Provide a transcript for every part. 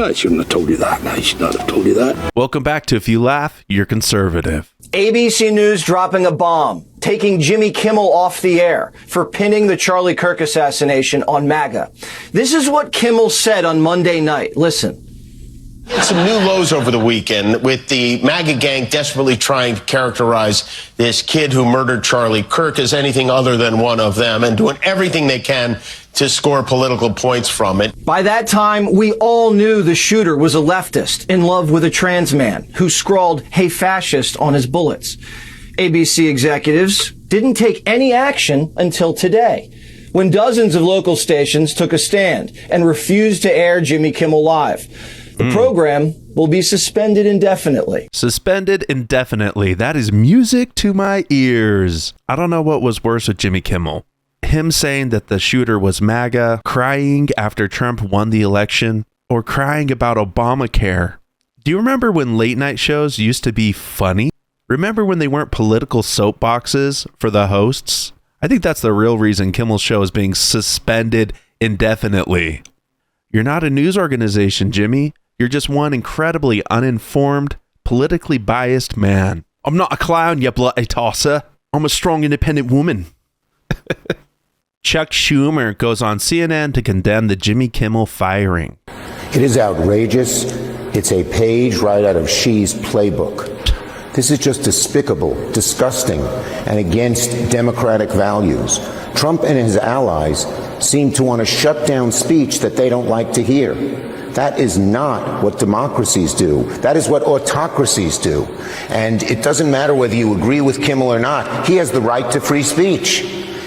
I shouldn't have told you that. I should not have told you that. Welcome back to If You Laugh, You're Conservative. ABC News dropping a bomb, taking Jimmy Kimmel off the air for pinning the Charlie Kirk assassination on MAGA. This is what Kimmel said on Monday night. Listen. Some new lows over the weekend with the MAGA gang desperately trying to characterize this kid who murdered Charlie Kirk as anything other than one of them and doing everything they can to score political points from it. By that time, we all knew the shooter was a leftist in love with a trans man who scrawled, "Hey fascist" on his bullets. ABC executives didn't take any action until today, when dozens of local stations took a stand and refused to air Jimmy Kimmel Live. The program will be suspended indefinitely. Suspended indefinitely. That is music to my ears. I don't know what was worse with Jimmy Kimmel. Him saying that the shooter was MAGA, crying after Trump won the election, or crying about Obamacare. Do you remember when late night shows used to be funny? Remember when they weren't political soapboxes for the hosts? I think that's the real reason Kimmel's show is being suspended indefinitely. You're not a news organization, Jimmy. You're just one incredibly uninformed, politically biased man. I'm not a clown, you bloody tosser. I'm a strong, independent woman. Chuck Schumer goes on CNN to condemn the Jimmy Kimmel firing. It is outrageous. It's a page right out of Xi's playbook. This is just despicable, disgusting, and against democratic values. Trump and his allies seem to want to shut down speech that they don't like to hear. That is not what democracies do. That is what autocracies do. And it doesn't matter whether you agree with Kimmel or not. He has the right to free speech.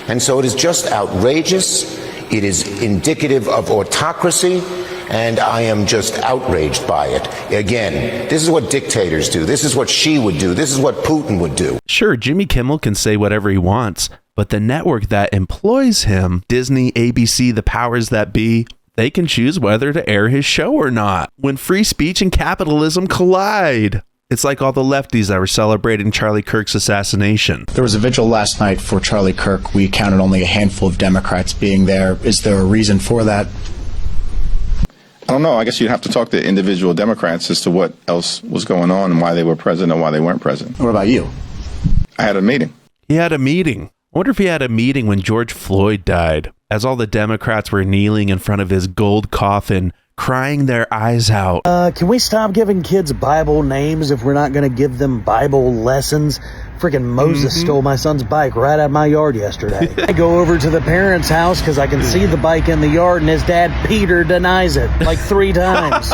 And so it is just outrageous. It is indicative of autocracy. And I am just outraged by it. Again, this is what dictators do. This is what Xi would do. This is what Putin would do. Sure, Jimmy Kimmel can say whatever he wants, but the network that employs him, Disney, ABC, the powers that be, they can choose whether to air his show or not when free speech and capitalism collide. It's like all the lefties that were celebrating Charlie Kirk's assassination. There was a vigil last night for Charlie Kirk. We counted only a handful of Democrats being there. Is there a reason for that? I don't know. I guess you'd have to talk to individual Democrats as to what else was going on and why they were present and why they weren't present. What about you? I had a meeting. He had a meeting. I wonder if he had a meeting when George Floyd died, as all the Democrats were kneeling in front of his gold coffin, crying their eyes out. Can we stop giving kids Bible names if we're not going to give them Bible lessons? Freaking Moses stole my son's bike right out of my yard yesterday. I go over to the parents' house because I can see the bike in the yard, and his dad, Peter, denies it like 3 times.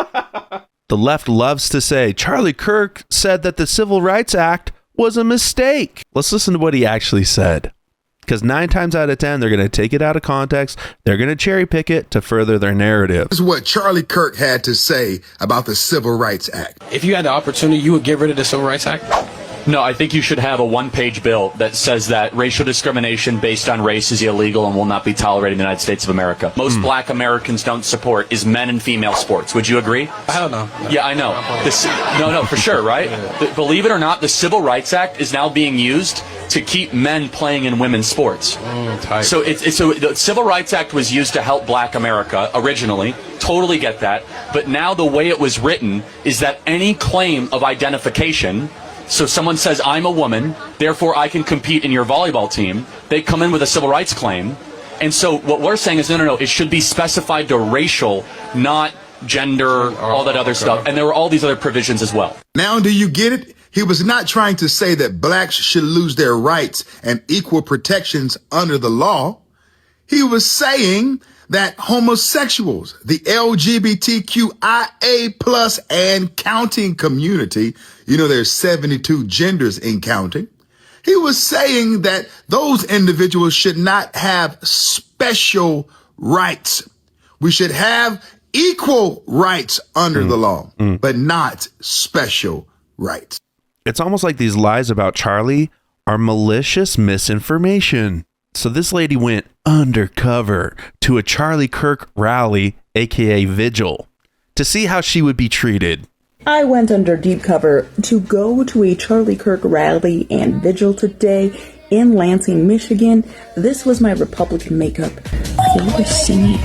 The left loves to say, Charlie Kirk said that the Civil Rights Act was a mistake. Let's listen to what he actually said. Because 9 times out of 10, they're going to take it out of context. They're going to cherry pick it to further their narrative. This is what Charlie Kirk had to say about the Civil Rights Act. If you had the opportunity, you would get rid of the Civil Rights Act? No, I think you should have a 1-page bill that says that racial discrimination based on race is illegal and will not be tolerated in the United States of America. Most black Americans don't support is men and female sports. Would you agree? I don't know. Yeah, I know. No, for sure, right? Believe it or not, the Civil Rights Act is now being used to keep men playing in women's sports. So the Civil Rights Act was used to help black America originally. Totally get that. But now the way it was written is that any claim of identification, so someone says, I'm a woman, therefore I can compete in your volleyball team, they come in with a civil rights claim. And so what we're saying is, no, it should be specified to racial, not gender, all that other stuff. And there were all these other provisions as well. Now, do you get it? He was not trying to say that blacks should lose their rights and equal protections under the law. He was saying that homosexuals, the LGBTQIA plus and counting community, there's 72 genders in counting. He was saying that those individuals should not have special rights. We should have equal rights under the law, but not special rights. It's almost like these lies about Charlie are malicious misinformation. So this lady went undercover to a Charlie Kirk rally, aka vigil, to see how she would be treated. I went under deep cover to go to a Charlie Kirk rally and vigil today in Lansing, Michigan. This was my Republican makeup. They were singing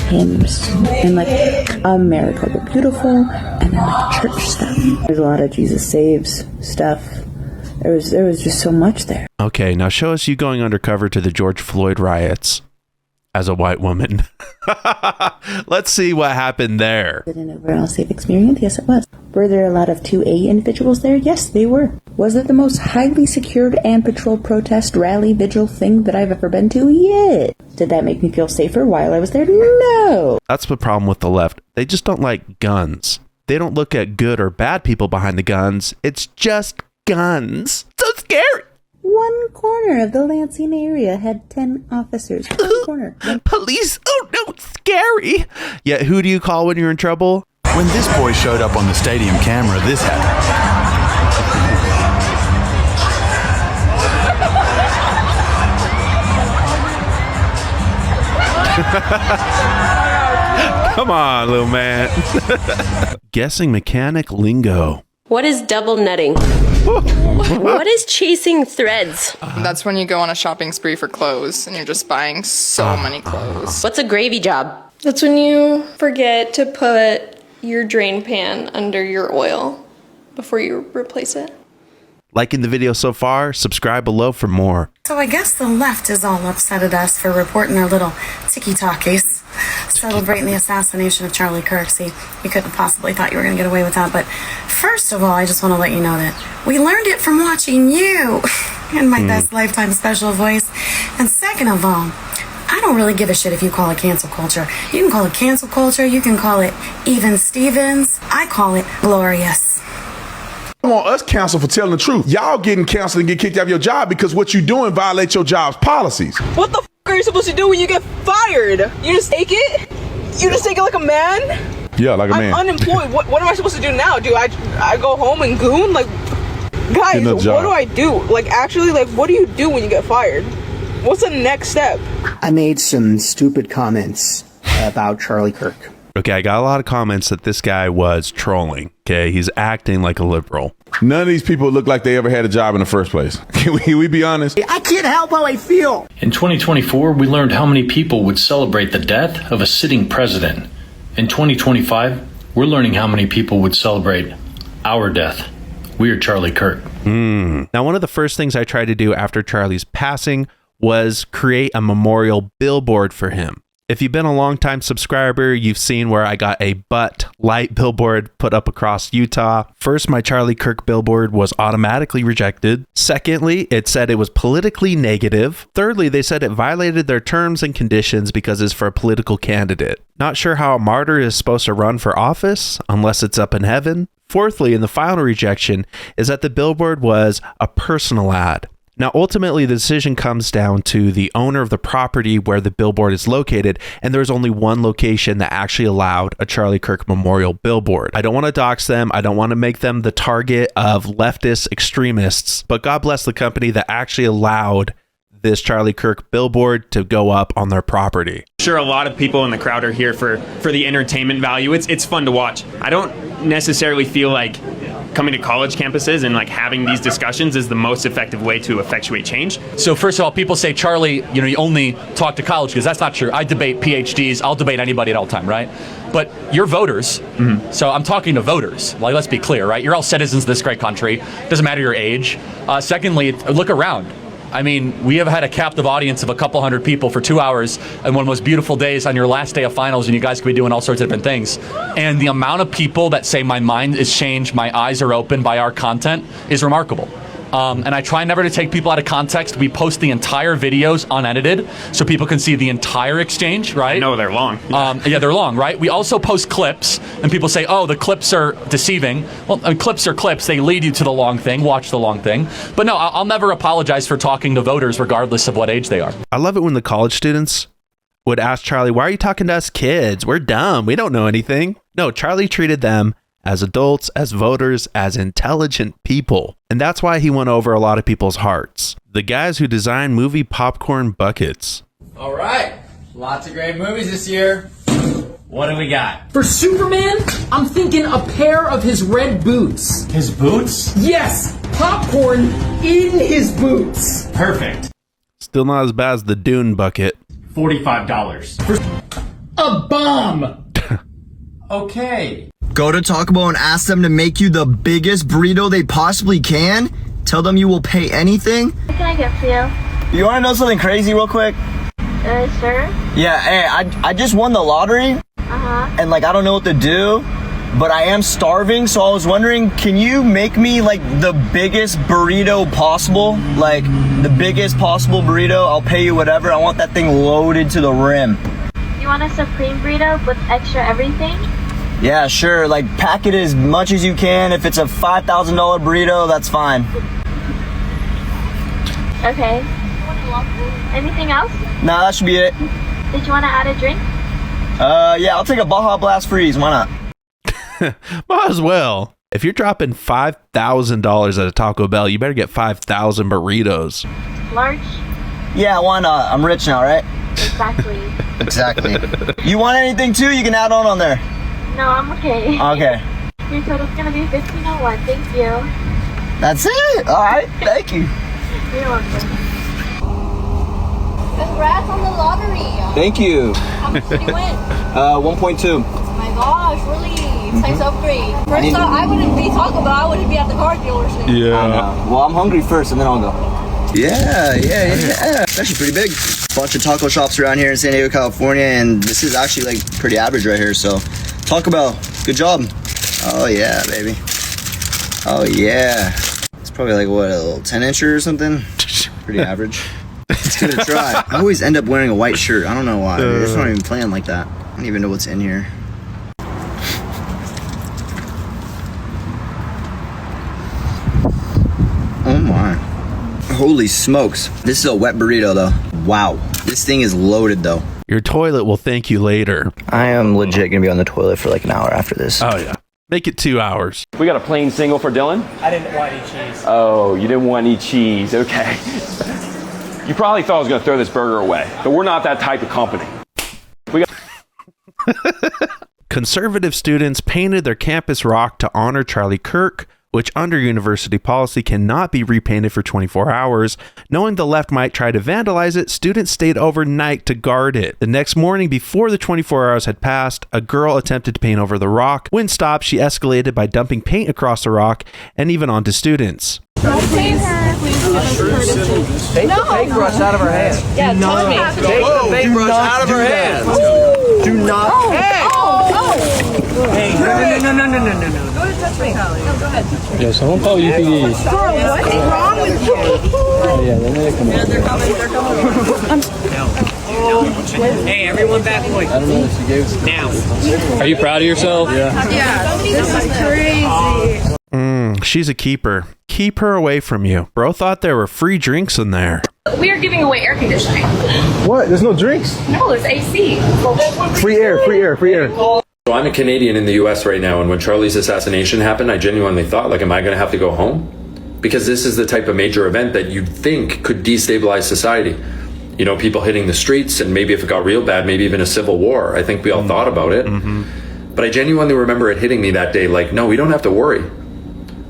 hymns and like America the Beautiful, and then like church stuff. There's a lot of Jesus Saves stuff. There was just so much there. Okay, now show us you going undercover to the George Floyd riots as a white woman. Let's see what happened there. Was it an overall safe experience? Yes, it was. Were there a lot of 2A individuals there? Yes, they were. Was it the most highly secured and patrolled protest, rally, vigil thing that I've ever been to? Yeah. Did that make me feel safer while I was there? No. That's the problem with the left. They just don't like guns. They don't look at good or bad people behind the guns. It's just guns. So scary. One corner of the Lansing area had 10 officers. One corner. Police? Oh no, it's scary. Yeah, who do you call when you're in trouble? When this boy showed up on the stadium camera, this happened. Come on, little man. Guessing mechanic lingo. What is double netting? What is chasing threads? That's when you go on a shopping spree for clothes and you're just buying so many clothes. What's a gravy job? That's when you forget to put your drain pan under your oil before you replace it. Liking the video so far? Subscribe below for more. So I guess the left is all upset at us for reporting their little tiki-talkies, celebrating the assassination of Charlie Kirk. See, we couldn't have possibly thought you were going to get away with that. But first of all, I just want to let you know that we learned it from watching you in my best lifetime special voice. And second of all, I don't really give a shit if you call it cancel culture. You can call it cancel culture. You can call it even Stevens. I call it glorious. I want us canceled for telling the truth. Y'all getting canceled and get kicked out of your job because what you doing violates your job's policies. What the f*** are you supposed to do when you get fired? You just take it? You just take it like a man? Yeah, like a man. I'm unemployed. What am I supposed to do now? Do I go home and goon? Like, guys, what do I do? Like, actually, like, what do you do when you get fired? What's the next step? I made some stupid comments about Charlie Kirk. Okay, I got a lot of comments that this guy was trolling. Okay, he's acting like a liberal. None of these people look like they ever had a job in the first place. Can we be honest? I can't help how I feel. In 2024, we learned how many people would celebrate the death of a sitting president. In 2025, we're learning how many people would celebrate our death. We are Charlie Kirk. Now, one of the first things I tried to do after Charlie's passing was create a memorial billboard for him. If you've been a longtime subscriber, you've seen where I got a Butt Light billboard put up across Utah. First, my Charlie Kirk billboard was automatically rejected. Secondly, it said it was politically negative. Thirdly, they said it violated their terms and conditions because it's for a political candidate. Not sure how a martyr is supposed to run for office unless it's up in heaven. Fourthly, and the final rejection, is that the billboard was a personal ad. Now, ultimately, the decision comes down to the owner of the property where the billboard is located, and there's only one location that actually allowed a Charlie Kirk memorial billboard. I don't want to dox them. I don't want to make them the target of leftist extremists, but God bless the company that actually allowed this Charlie Kirk billboard to go up on their property. Sure, a lot of people in the crowd are here for the entertainment value. It's fun to watch. I don't necessarily feel like coming to college campuses and like having these discussions is the most effective way to effectuate change. So first of all, people say, Charlie, you only talk to college because that's not true. I debate PhDs. I'll debate anybody at all time, right? But you're voters. So I'm talking to voters. Like, let's be clear, right? You're all citizens of this great country. Doesn't matter your age. Secondly, look around. I mean, we have had a captive audience of a couple hundred people for 2 hours and one of the most beautiful days on your last day of finals, and you guys could be doing all sorts of different things. And the amount of people that say my mind is changed, my eyes are opened by our content is remarkable. And I try never to take people out of context. We post the entire videos unedited so people can see the entire exchange, right? No, they're long. Yeah, they're long, right? We also post clips, and people say, oh, the clips are deceiving. Well, clips are clips. They lead you to the long thing. Watch the long thing. But no, I'll never apologize for talking to voters regardless of what age they are. I love it when the college students would ask Charlie, why are you talking to us kids? We're dumb. We don't know anything. No, Charlie treated them as adults, as voters, as intelligent people. And that's why he went over a lot of people's hearts. The guys who designed movie popcorn buckets. All right, lots of great movies this year. What do we got? For Superman, I'm thinking a pair of his red boots. His boots? Yes, popcorn in his boots. Perfect. Still not as bad as the Dune bucket. $45. a bum. Okay. Go to Taco Bell and ask them to make you the biggest burrito they possibly can. Tell them you will pay anything. What can I get for you? You want to know something crazy real quick? Sure. Yeah, hey, I just won the lottery. Uh-huh. And like I don't know what to do, but I am starving, so I was wondering, can you make me like the biggest burrito possible? Like the biggest possible burrito. I'll pay you whatever. I want that thing loaded to the rim. You want a supreme burrito with extra everything? Yeah, sure. Like pack it as much as you can. If it's a $5,000 burrito, that's fine. Okay. Anything else? Nah, that should be it. Did you want to add a drink? Yeah, I'll take a Baja Blast Freeze. Why not? Might as well. If you're dropping $5,000 at a Taco Bell, you better get 5,000 burritos. Large? Yeah, why not? I'm rich now, right? Exactly. Exactly. You want anything too? You can add on there. No, I'm okay. Okay. Your total's gonna be $15.01. Thank you. That's it? Alright, thank you. You're welcome. Congrats on the lottery. Thank you. How much did you win? 1.2. Oh my gosh, really? Nice upgrade. First off, I wouldn't be Taco Bell, I wouldn't be at the car dealership. Yeah. I know. Well, I'm hungry first and then I'll go. Yeah. It's actually pretty big. Bunch of taco shops around here in San Diego, California, and this is actually like pretty average right here, so Taco Bell, good job. Oh yeah, baby. Oh yeah. It's probably like what, a little 10-incher or something? Pretty average. Let's give it a try. I always end up wearing a white shirt. I don't know why. I just don't even plan like that. I don't even know what's in here. Oh my. Holy smokes. This is a wet burrito though. Wow. This thing is loaded though. Your toilet will thank you later. I am legit gonna be on the toilet for like an hour after this. Oh yeah. Make it 2 hours. We got a plain single for Dylan? I didn't want any cheese. Oh, you didn't want any cheese. Okay. You probably thought I was going to throw this burger away, but we're not that type of company. We got Conservative students painted their campus rock to honor Charlie Kirk, which under university policy cannot be repainted for 24 hours. Knowing the left might try to vandalize it, students stayed overnight to guard it. The next morning, before the 24 hours had passed, a girl attempted to paint over the rock. When stopped, she escalated by dumping paint across the rock and even onto students. Take the paintbrush out of her hand. Yeah, tell me. Take the paintbrush out of her hand. Do not. Hey! Hey, no. Go to touch me, Holly. No, go ahead, touch me. Yeah, someone call UPD. Girl, what is wrong with you? Yeah, they're coming. Hey, everyone back, boys. I don't know if she gave us. Now. Are you proud of yourself? Yeah. This is crazy. She's a keeper. Keep her away from you. Bro thought there were free drinks in there. We are giving away air conditioning. What? There's no drinks? No, there's AC. Free air. So I'm a Canadian in the US right now, and when Charlie's assassination happened, I genuinely thought, like, am I going to have to go home? Because this is the type of major event that you'd think could destabilize society. You know, people hitting the streets, and maybe if it got real bad, maybe even a civil war. I think we all thought about it. But I genuinely remember it hitting me that day, like, no, we don't have to worry.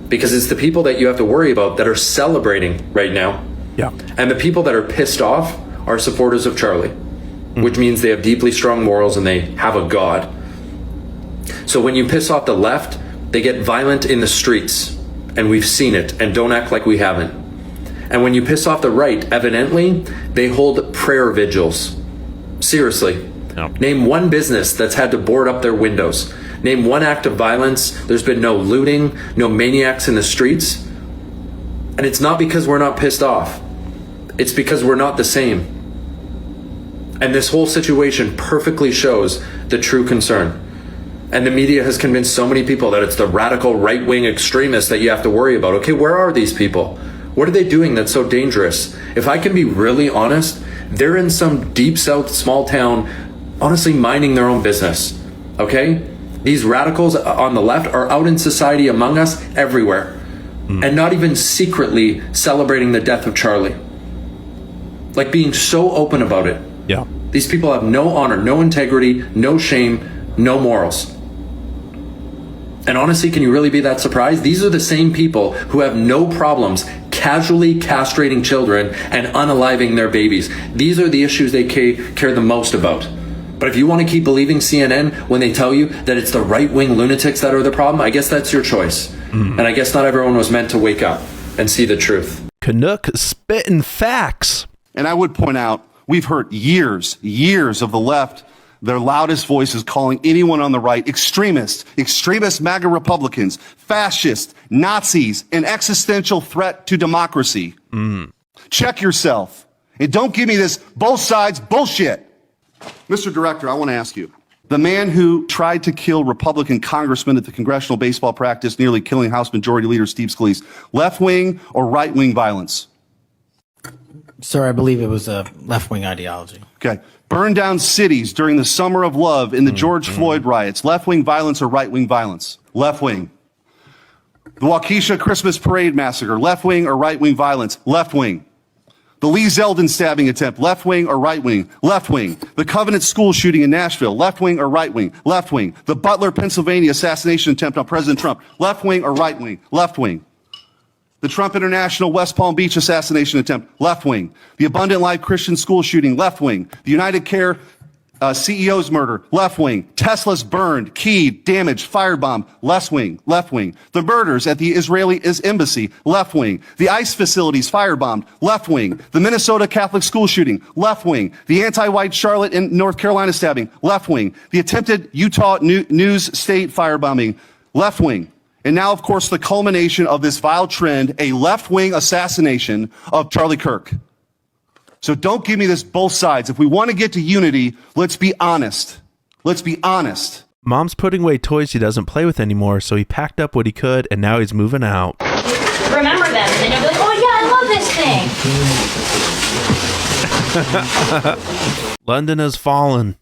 Because it's the people that you have to worry about that are celebrating right now. Yeah. And the people that are pissed off are supporters of Charlie, which means they have deeply strong morals and they have a God. So when you piss off the left, they get violent in the streets, and we've seen it, and don't act like we haven't. And when you piss off the right, evidently, they hold prayer vigils. Seriously. No. Name one business that's had to board up their windows. Name one act of violence. There's been no looting, no maniacs in the streets. And it's not because we're not pissed off. It's because we're not the same. And this whole situation perfectly shows the true concern. And the media has convinced so many people that it's the radical right-wing extremists that you have to worry about. Okay, where are these people? What are they doing that's so dangerous? If I can be really honest, they're in some deep south small town, honestly minding their own business. Okay? These radicals on the left are out in society among us everywhere. And not even secretly celebrating the death of Charlie. Like being so open about it. Yeah. These people have no honor, no integrity, no shame, no morals. And honestly, can you really be that surprised? These are the same people who have no problems casually castrating children and unaliving their babies. These are the issues they care the most about. But if you want to keep believing CNN when they tell you that it's the right-wing lunatics that are the problem, I guess that's your choice. And I guess not everyone was meant to wake up and see the truth. Canuck spitting facts. And I would point out, we've heard years of the left, their loudest voices calling anyone on the right extremist MAGA Republicans, fascists, Nazis, an existential threat to democracy. Check yourself. And don't give me this both sides bullshit. Mr. Director, I want to ask you, the man who tried to kill Republican congressman at the congressional baseball practice, nearly killing House Majority Leader Steve Scalise, left-wing or right-wing violence? Sir, I believe it was a left-wing ideology. Okay. Burned down cities during the Summer of Love in the George Floyd riots. Left-wing violence or right-wing violence? Left-wing. The Waukesha Christmas Parade massacre. Left-wing or right-wing violence? Left-wing. The Lee Zeldin stabbing attempt. Left-wing or right-wing? Left-wing. The Covenant school shooting in Nashville. Left-wing or right-wing? Left-wing. The Butler, Pennsylvania assassination attempt on President Trump. Left-wing or right-wing? Left-wing. The Trump International West Palm Beach assassination attempt, left wing. The Abundant Life Christian school shooting, left wing. The United Care CEO's murder, left wing. Tesla's burned, keyed, damaged, firebombed, left wing, left wing. The murders at the Israeli embassy, left wing. The ICE facilities firebombed, left wing. The Minnesota Catholic school shooting, left wing. The anti-white Charlotte and North Carolina stabbing, left wing. The attempted Utah News State firebombing, left wing. And now, of course, the culmination of this vile trend, a left-wing assassination of Charlie Kirk. So don't give me this both sides. If we want to get to unity, let's be honest. Let's be honest. Mom's putting away toys he doesn't play with anymore, so he packed up what he could, and now he's moving out. Remember them, and then you'll be like, oh yeah, I love this thing. London has fallen.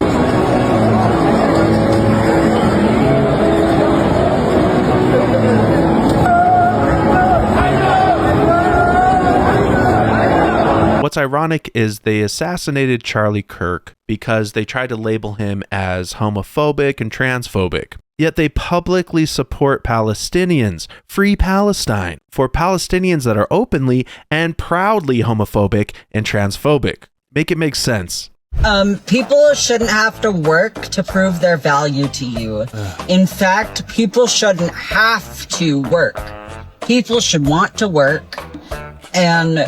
What's ironic is they assassinated Charlie Kirk because they tried to label him as homophobic and transphobic. Yet they publicly support Palestinians, free Palestine, for Palestinians that are openly and proudly homophobic and transphobic. Make it make sense. People shouldn't have to work to prove their value to you. In fact, people shouldn't have to work. People should want to work, and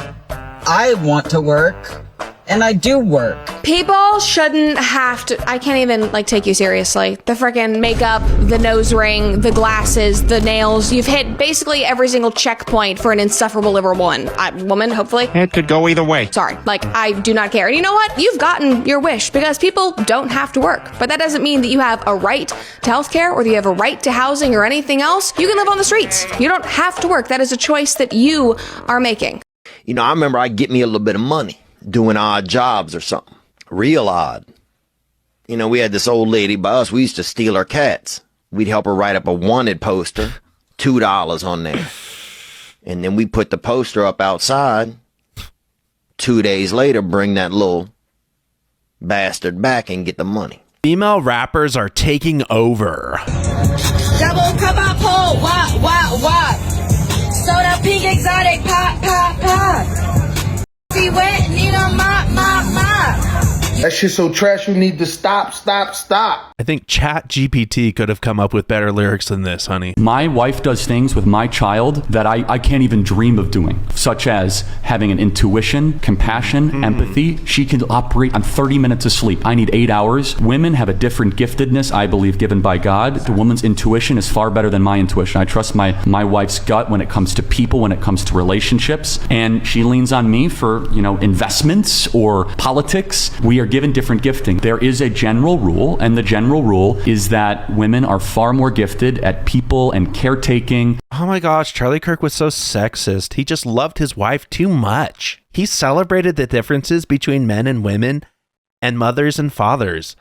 I want to work, and I do work. People shouldn't have to. I can't even take you seriously. The freaking makeup, the nose ring, the glasses, the nails. You've hit basically every single checkpoint for an insufferable liberal woman, hopefully. It could go either way. Sorry, I do not care. And you know what? You've gotten your wish because people don't have to work. But that doesn't mean that you have a right to healthcare or that you have a right to housing or anything else. You can live on the streets. You don't have to work. That is a choice that you are making. You know, I remember I'd get me a little bit of money doing odd jobs or something. Real odd. You know, we had this old lady by us. We used to steal her cats. We'd help her write up a wanted poster, $2 on there. And then we put the poster up outside. 2 days later, bring that little bastard back and get the money. Female rappers are taking over. Double cup up hole, what? Soda pink exotic, pop. See wet, need a mop. That shit's so trash, you need to stop. I think ChatGPT could have come up with better lyrics than this, honey. My wife does things with my child that I can't even dream of doing, such as having an intuition, compassion, empathy. She can operate on 30 minutes of sleep. I need 8 hours. Women have a different giftedness, I believe, given by God. The woman's intuition is far better than my intuition. I trust my wife's gut when it comes to people, when it comes to relationships, and she leans on me for, investments or politics. We are given different gifting. There is a general rule, and the general rule is that women are far more gifted at people and caretaking. Oh my gosh, Charlie Kirk was so sexist. He just loved his wife too much. He celebrated the differences between men and women and mothers and fathers.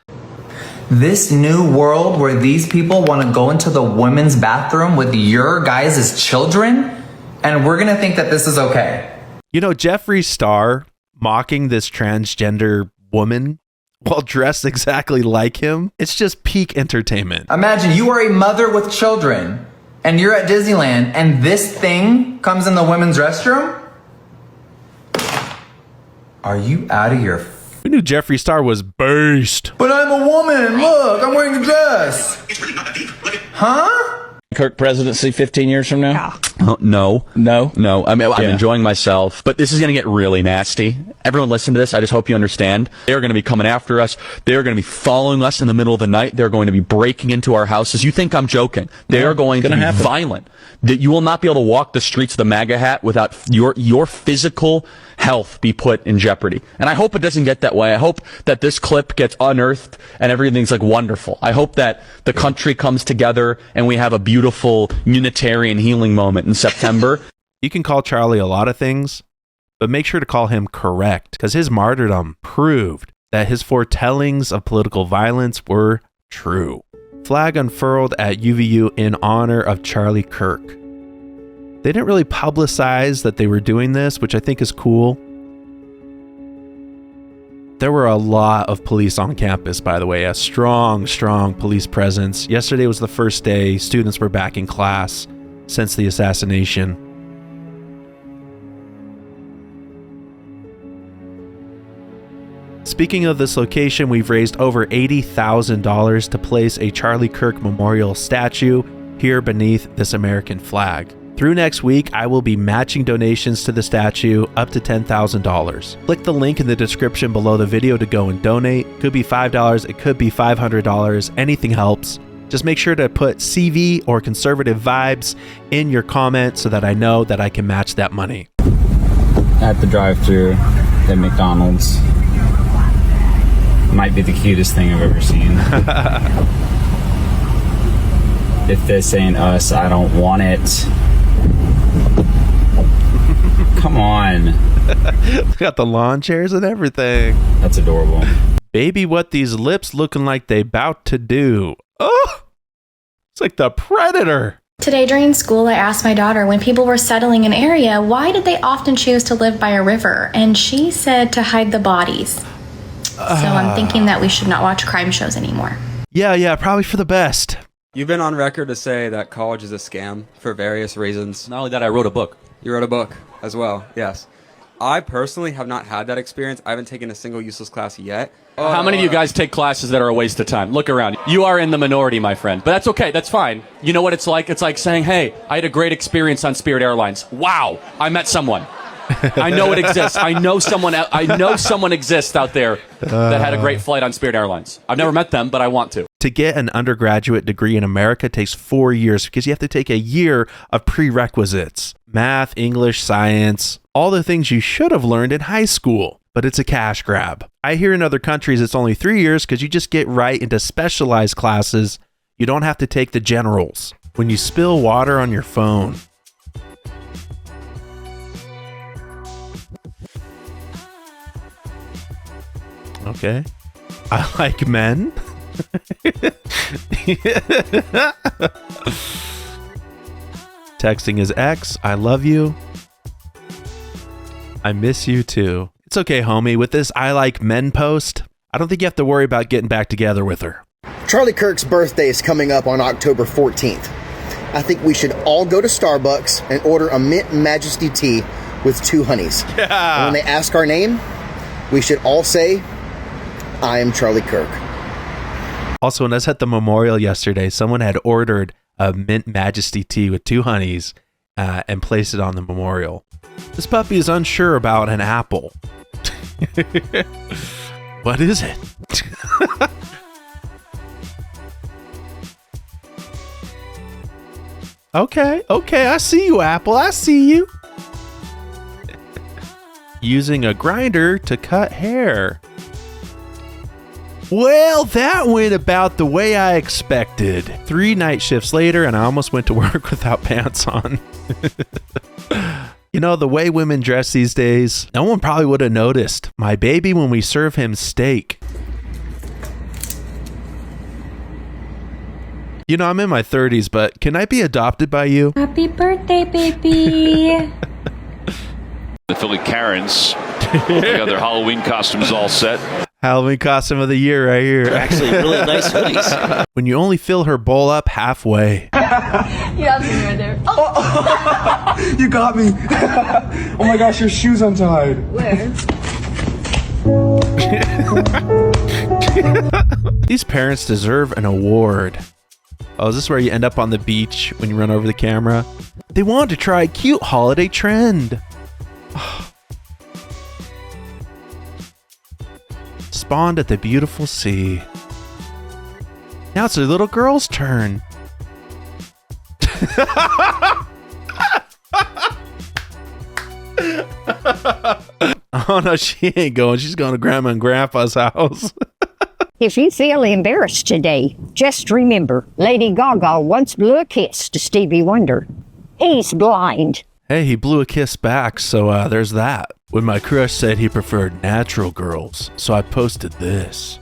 This new world where these people want to go into the women's bathroom with your guys' children, and we're going to think that this is okay. You know, Jeffree Star mocking this transgender woman while dressed exactly like him. It's just peak entertainment. Imagine you are a mother with children and you're at Disneyland and this thing comes in the women's restroom. Are you out of your We knew Jeffree Star was based. But I'm a woman. Look, I'm wearing a dress. Huh? Kirk presidency 15 years from now? No. I mean, I'm enjoying myself, but this is going to get really nasty. Everyone listen to this. I just hope you understand. They're going to be coming after us. They're going to be following us in the middle of the night. They're going to be breaking into our houses. You think I'm joking? They are going to be violent. That you will not be able to walk the streets of the MAGA hat without your physical health be put in jeopardy. And I hope it doesn't get that way. I hope that this clip gets unearthed and everything's like wonderful. I hope that the country comes together and we have a beautiful Unitarian healing moment in September. You can call Charlie a lot of things, but make sure to call him correct, because his martyrdom proved that his foretellings of political violence were true. Flag unfurled at UVU in honor of Charlie Kirk. They didn't really publicize that they were doing this, which I think is cool. There were a lot of police on campus, by the way, a strong police presence. Yesterday was the first day students were back in class since the assassination. Speaking of this location, we've raised over $80,000 to place a Charlie Kirk memorial statue here beneath this American flag. Through next week, I will be matching donations to the statue up to $10,000. Click the link in the description below the video to go and donate. Could be $5, it could be $500, anything helps. Just make sure to put CV or conservative vibes in your comment so that I know that I can match that money. At the drive-thru at McDonald's. Might be the cutest thing I've ever seen. If this ain't us, I don't want it. Come on. Got the lawn chairs and everything. That's adorable. Baby, what these lips looking like they bout to do. Oh, it's like the Predator. Today during school, I asked my daughter, when people were settling an area, why did they often choose to live by a river? And she said to hide the bodies. So I'm thinking that we should not watch crime shows anymore. Yeah, probably for the best. You've been on record to say that college is a scam for various reasons. Not only that, I wrote a book. You wrote a book as well, yes. I personally have not had that experience. I haven't taken a single useless class yet. How many of you guys take classes that are a waste of time? Look around. You are in the minority, my friend. But that's okay. That's fine. You know what it's like? It's like saying, hey, I had a great experience on Spirit Airlines. Wow, I met someone. I know it exists. I know someone exists out there that had a great flight on Spirit Airlines. I've never met them, but I want to. To get an undergraduate degree in America takes 4 years because you have to take a year of prerequisites. Math, English, science, all the things you should have learned in high school. But it's a cash grab. I hear in other countries it's only 3 years because you just get right into specialized classes. You don't have to take the generals. When you spill water on your phone. Okay. I like men. Texting his ex. I love you. I miss you too. It's okay, homie. With this I like men post, I don't think you have to worry about getting back together with her. Charlie Kirk's birthday is coming up on October 14th. I think we should all go to Starbucks and order a Mint Majesty tea with 2 honeys. Yeah. And when they ask our name, we should all say, I am Charlie Kirk. Also, when I was at the memorial yesterday, someone had ordered a Mint Majesty tea with 2 honeys and placed it on the memorial. This puppy is unsure about an apple. What is it? Okay, I see you, Apple. I see you. Using a grinder to cut hair. Well, that went about the way I expected. 3 night shifts later, and I almost went to work without pants on. You know, the way women dress these days, no one probably would have noticed. My baby when we serve him steak. You know, I'm in my 30s, but can I be adopted by you? Happy birthday, baby. The Philly Karens. They got their Halloween costumes all set. Halloween costume of the year right here. They're actually really nice hoodies. When you only fill her bowl up halfway. Yeah, me right there. Oh. You got me. Oh my gosh, your shoe's untied. Where? These parents deserve an award. Oh, is this where you end up on the beach when you run over the camera? They want to try a cute holiday trend. Spawned at the beautiful sea. Now it's a little girl's turn. Oh no, she ain't going. She's going to Grandma and Grandpa's house. If you feel embarrassed today, just remember, Lady Gaga once blew a kiss to Stevie Wonder. He's blind. Hey, he blew a kiss back, so there's that. When my crush said he preferred natural girls, so I posted this.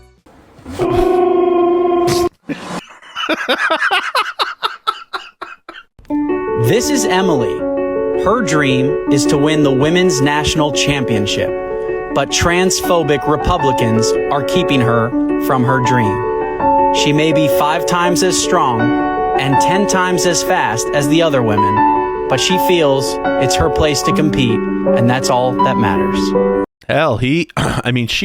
This is Emily. Her dream is to win the Women's National Championship, but transphobic Republicans are keeping her from her dream. She may be 5 times as strong and 10 times as fast as the other women, but she feels it's her place to compete, and that's all that matters. Hell, she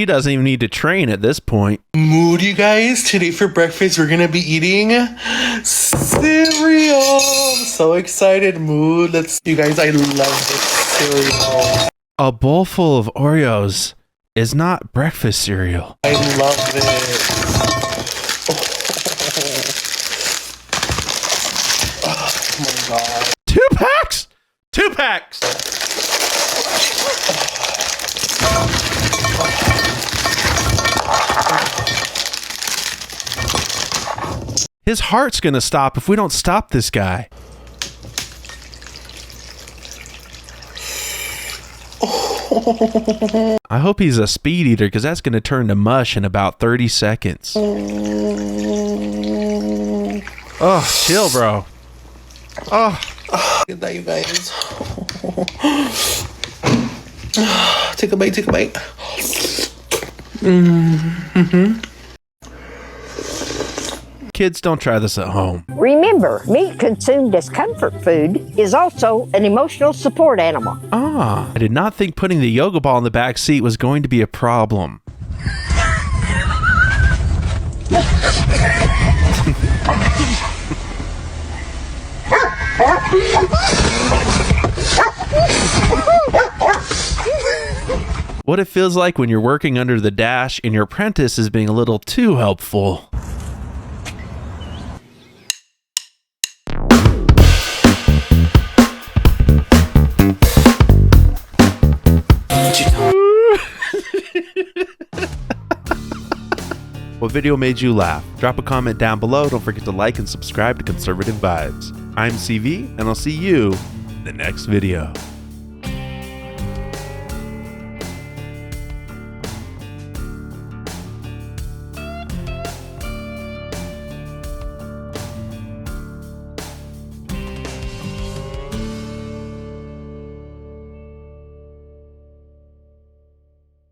doesn't even need to train at this point. Mood, you guys. Today for breakfast, we're gonna be eating cereal. I'm so excited, Mood. You guys, I love this cereal. A bowl full of Oreos is not breakfast cereal. I love it. Oh my god. 2 packs? 2 packs! His heart's gonna stop if we don't stop this guy. I hope he's a speed eater, because that's gonna turn to mush in about 30 seconds. Oh, chill, bro. Oh. Look at that, you guys. Take a bite, take a bite. Kids, don't try this at home. Remember, meat consumed as comfort food is also an emotional support animal. I did not think putting the yoga ball in the back seat was going to be a problem. What it feels like when you're working under the dash and your apprentice is being a little too helpful. What video made you laugh? Drop a comment down below. Don't forget to like and subscribe to Conservative Vibes. I'm CV, and I'll see you in the next video.